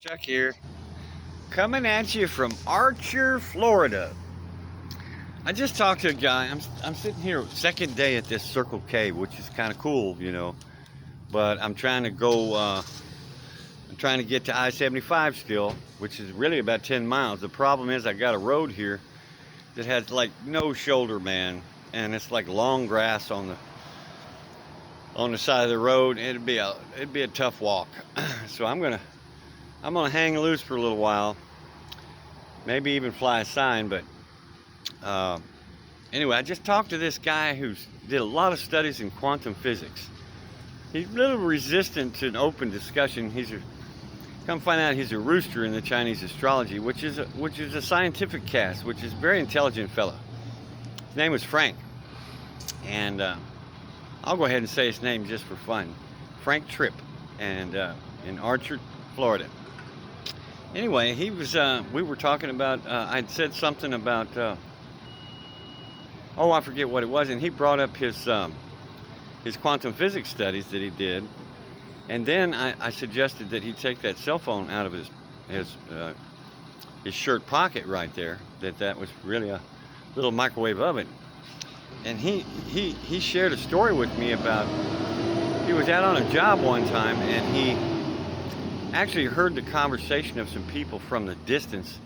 Chuck here, coming at you from Archer, Florida. I just talked to a guy. I'm sitting here second day at this Circle K, which is kind of cool. But I'm trying to go. I'm trying to get to I-75 still, which is really about 10 miles. The problem is I got a road here that has like no shoulder, man, and it's like long grass on the side of the road. It'd be a tough walk. So I'm gonna hang loose for a little while, maybe even fly a sign. But anyway, I just talked to this guy who did a lot of studies in quantum physics. He's a little resistant to an open discussion. Come find out he's a rooster in the Chinese astrology, which is a scientific caste, which is a very intelligent fellow. His name was Frank, and I'll go ahead and say his name just for fun. Frank Tripp, and in Archer, Florida. Anyway, we were talking about, I'd said something about, I forget what it was, and he brought up his quantum physics studies that he did, and then I suggested that he take that cell phone out of his shirt pocket right there, that was really a little microwave oven. And he shared a story with me about, he was out on a job one time, and he actually heard the conversation of some people from the distance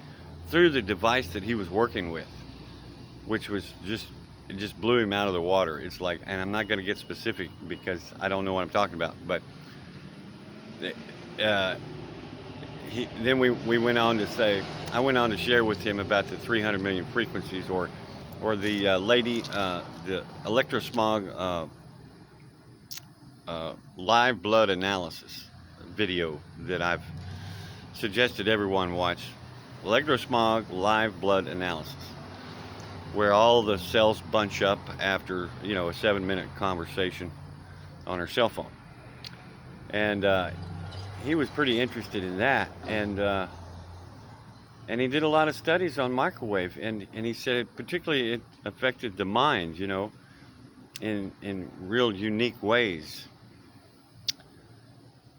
through the device that he was working with, which was it just blew him out of the water. It's like, and I'm not going to get specific because I don't know what I'm talking about, but then we went on to say, I went on to share with him about the 300 million frequencies, or the the electrosmog live blood analysis video that I've suggested everyone watch. Electrosmog live blood analysis, where all the cells bunch up after a 7-minute conversation on her cell phone. And he was pretty interested in that, and he did a lot of studies on microwave, and he said particularly it affected the mind, in real unique ways.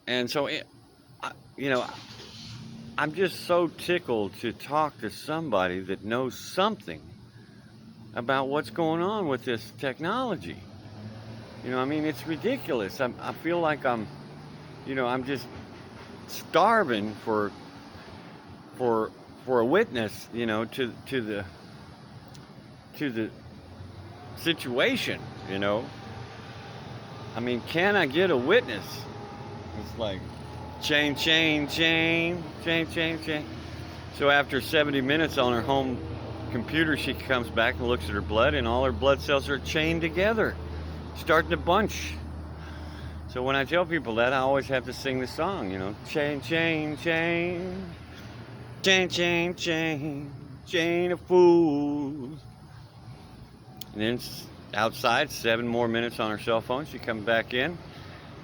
And so, I'm just so tickled to talk to somebody that knows something about what's going on with this technology. It's ridiculous. I feel like I'm just starving for a witness, to the situation. Can I get a witness? It's like chain. So after 70 minutes on her home computer, she comes back and looks at her blood, and all her blood cells are chained together, starting to bunch. So when I tell people that, I always have to sing the song, chain, chain of fools. And then outside, 7 more minutes on her cell phone, she comes back in,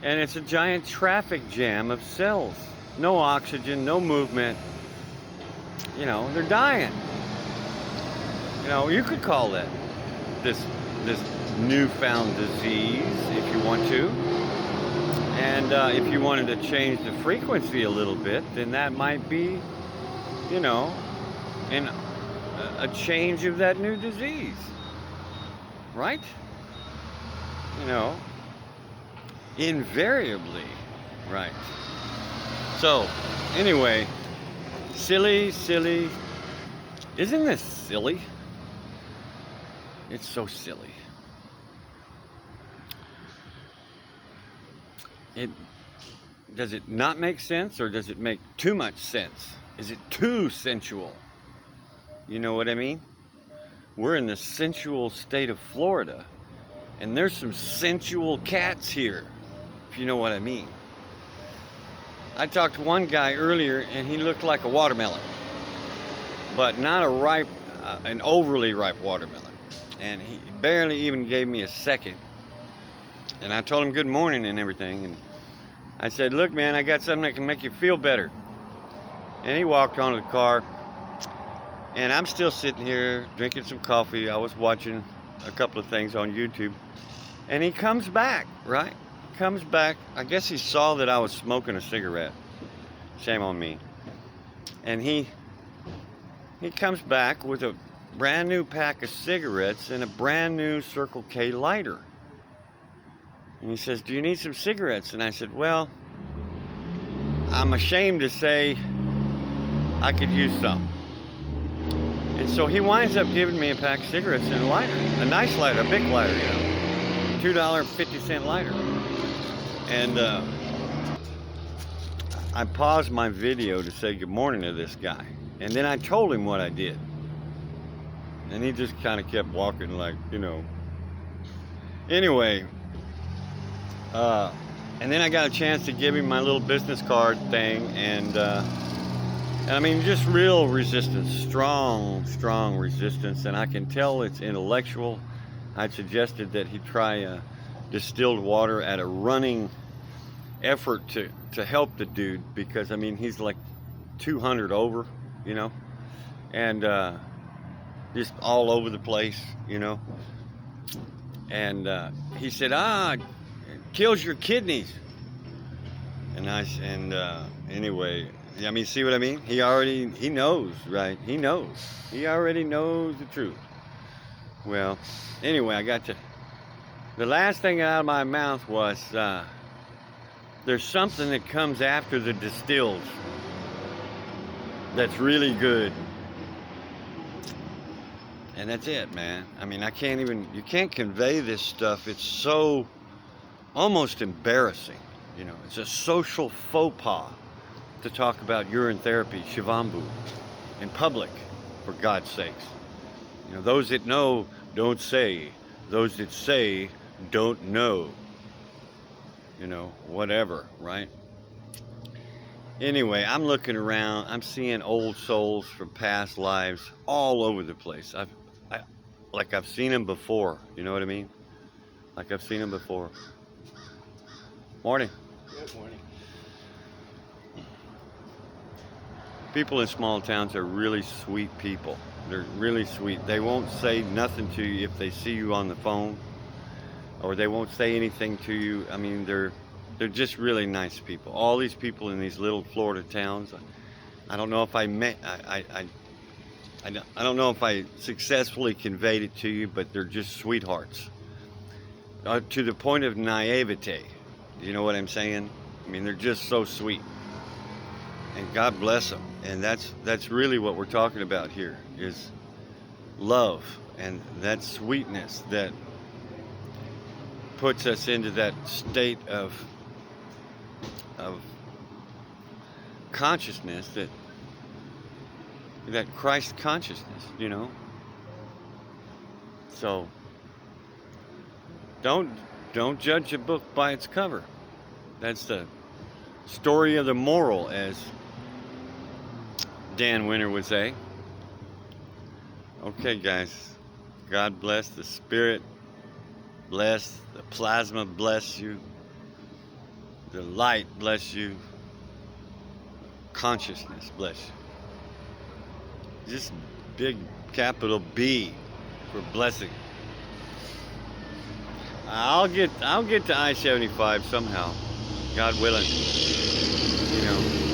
and it's a giant traffic jam of cells. No oxygen, no movement. They're dying. You could call that this newfound disease if you want to. And if you wanted to change the frequency a little bit, then that might be, a change of that new disease. Right? Invariably. Right. So, anyway, silly. Isn't this silly? It's so silly. Does it not make sense, or does it make too much sense? Is it too sensual? You know what I mean? We're in the sensual state of Florida, and there's some sensual cats here, if you know what I mean. I talked to one guy earlier, and he looked like a watermelon, but not an overly ripe watermelon. And he barely even gave me a second. And I told him good morning and everything, and I said, look, man, I got something that can make you feel better. And he walked onto the car, and I'm still sitting here drinking some coffee. I was watching a couple of things on YouTube, and he comes back, right? Comes back. I guess he saw that I was smoking a cigarette. Shame on me. And he comes back with a brand new pack of cigarettes and a brand new Circle K lighter. And he says, "Do you need some cigarettes?" And I said, "Well, I'm ashamed to say I could use some." And so he winds up giving me a pack of cigarettes and a lighter. A nice lighter, a big lighter, you know. $2.50 lighter. And I paused my video to say good morning to this guy. And then I told him what I did. And he just kind of kept walking like, you know. Anyway, and then I got a chance to give him my little business card thing, and I mean, just real resistance, strong resistance, and I can tell it's intellectual. I suggested that he try distilled water at a running effort to help the dude, because I mean, he's like 200 over, you know, and just all over the place, you know. And he said, it kills your kidneys. And anyway, I mean, see what I mean? He knows, right? He already knows the truth. Well, anyway, the last thing out of my mouth was, there's something that comes after the distilled that's really good. And that's it, man. I mean, you can't convey this stuff. It's so almost embarrassing, you know. It's a social faux pas to talk about urine therapy, Shivambu, in public, for God's sakes. You know, those that know don't say. Those that say don't know. You know, whatever, right? Anyway, I'm looking around. I'm seeing old souls from past lives all over the place. Like I've seen them before. You know what I mean? Like I've seen them before. Morning. Good morning. People in small towns are really sweet people. They're really sweet. They won't say nothing to you if they see you on the phone, or they won't say anything to you. I mean, they're just really nice people. All these people in these little Florida towns, I don't know if I don't know if I successfully conveyed it to you, but they're just sweethearts. To the point of naivete. You know what I'm saying? I mean, they're just so sweet. And God bless them. And that's really what we're talking about here, is love and that sweetness that puts us into that state of consciousness, that Christ consciousness, you know. So don't judge a book by its cover. That's the story of the moral, as Dan Winter would say. Okay, guys. God bless. The Spirit bless. The plasma bless you. The light bless you. Consciousness bless you. Just big capital B for blessing. I'll get to I-75 somehow, God willing. You know.